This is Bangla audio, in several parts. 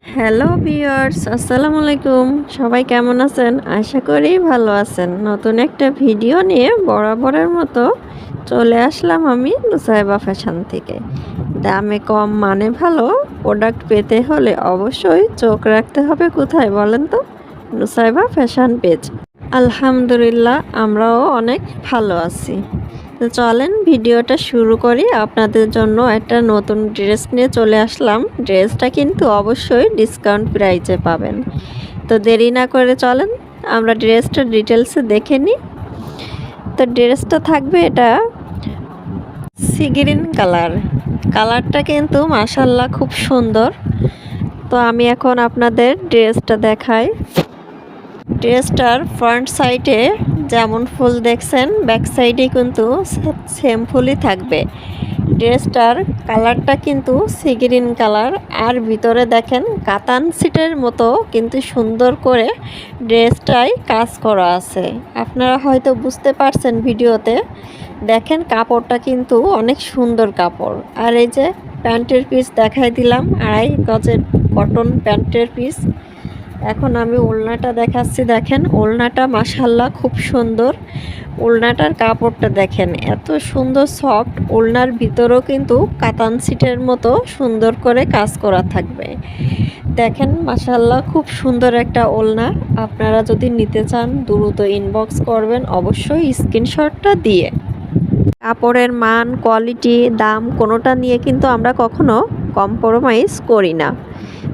হ্যালো ভিউয়ার্স, আসসালামু আলাইকুম। সবাই কেমন আছেন? আশা করি ভালো আছেন। নতুন একটা ভিডিও নিয়ে বরাবরের মতো চলে আসলাম আমি নুসাইবা ফ্যাশন থেকে। দামে কম মানে ভালো প্রোডাক্ট পেতে হলে অবশ্যই চোখ রাখতে হবে কোথায় বলেন তো? Nusaiba fashion page. আলহামদুলিল্লাহ আমরাও অনেক ভালো আছি। তো চলেন ভিডিওটা শুরু করি। আপনাদের জন্য একটা নতুন ড্রেস নিয়ে চলে আসলাম। ড্রেসটা কিন্তু অবশ্যই ডিসকাউন্ট প্রাইসে পাবেন। তো দেরি না করে চলেন আমরা ড্রেসটা ডিটেলসে দেখে নিই। তো ড্রেসটা থাকবে এটা সি গ্রিন কালারটা কিন্তু মাশাআল্লাহ খুব সুন্দর। তো আমি এখন আপনাদের ড্রেসটা দেখাই। ড্রেসটার ফ্রন্ট সাইডে যেমন ফুল দেখছেন ব্যাক সাইডে কিন্তু সেম ফুলই থাকবে। ড্রেসটার কালারটা কিন্তু সি গ্রিন কালার, আর ভিতরে দেখেন কাতান সিটের মতো কিন্তু সুন্দর করে ড্রেসটায় কাজ করা আছে। আপনারা হয়তো বুঝতে পারছেন ভিডিওতে। দেখেন কাপড়টা কিন্তু অনেক সুন্দর কাপড়। আর এই যে প্যান্টের পিস দেখাই দিলাম, 2.5 গজের কটন প্যান্টের পিস। এখন আমি ওড়নাটা দেখাচ্ছি। দেখেন ওড়নাটা মাশাআল্লাহ খুব সুন্দর। ওড়নাটার কাপড়টা দেখেন এত সুন্দর সফট। ওড়নার ভিতরেও কিন্তু কাতান সিটের মতো সুন্দর করে কাজ করা থাকবে। দেখেন মাশাআল্লাহ খুব সুন্দর একটা ওড়না। আপনারা যদি নিতে চান দ্রুত ইনবক্স করবেন অবশ্যই স্ক্রিনশটটা দিয়ে। কাপড়ের মান, কোয়ালিটি, দাম কোনোটা নিয়ে কিন্তু আমরা কখনো কম্প্রোমাইজ করি না।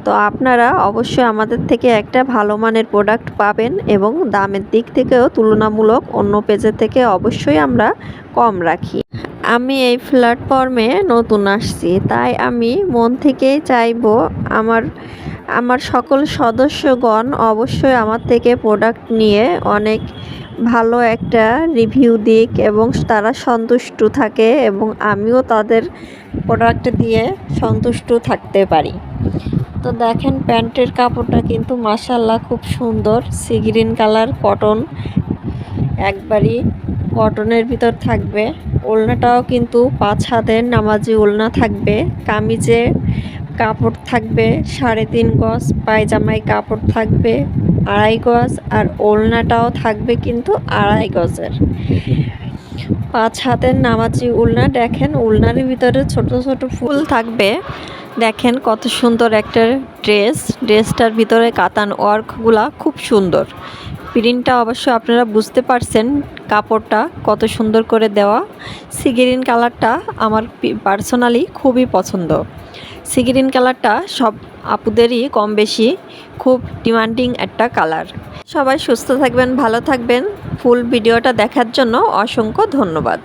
তো আপনারা অবশ্যই আমাদের থেকে একটা ভালো মানের প্রোডাক্ট পাবেন এবং দামের দিক থেকেও তুলনামূলক অন্য পেজের থেকে অবশ্যই আমরা কম রাখি। আমি এই প্ল্যাটফর্মে নতুন আসছি, তাই আমি মন থেকেই চাইবো আমার সকল সদস্যগণ অবশ্যই আমার থেকে প্রোডাক্ট নিয়ে অনেক ভালো একটা রিভিউ দিক এবং তারা সন্তুষ্ট থাকে এবং আমিও তাদের প্রোডাক্ট দিয়ে সন্তুষ্ট থাকতে পারি। তো দেখেন প্যান্টের কাপড়টা কিন্তু মাশাআল্লাহ খুব সুন্দর। সি গ্রিন কালার কটন, একবারই কটনের ভিতর থাকবে। ওড়নাটাও কিন্তু 5 হাতের নামাজি ওড়না থাকবে। কামিজে কাপড় থাকবে 3.5 গজ, পায়জামায় কাপড় থাকবে 2.5 গজ, আর ওড়নাটাও থাকবে কিন্তু 2.5 গজের। 5 হাতের নামাজি ওড়না। দেখেন ওড়নার ভিতরে ছোট ছোট ফুল থাকবে। দেখেন কত সুন্দর একটা ড্রেসটার ভিতরে কাতান ওয়ার্কগুলা খুব সুন্দর। প্রিন্টটা অবশ্যই আপনারা বুঝতে পারছেন কাপড়টা কত সুন্দর করে দেওয়া। সি গ্রিন কালারটা আমার পার্সোনালি খুবই পছন্দ। সি গ্রিন কালারটা সব আপুদেরই কম বেশি খুব ডিমান্ডিং একটা কালার। সবাই সুস্থ থাকবেন, ভালো থাকবেন। ফুল ভিডিওটা দেখার জন্য অসংখ্য ধন্যবাদ।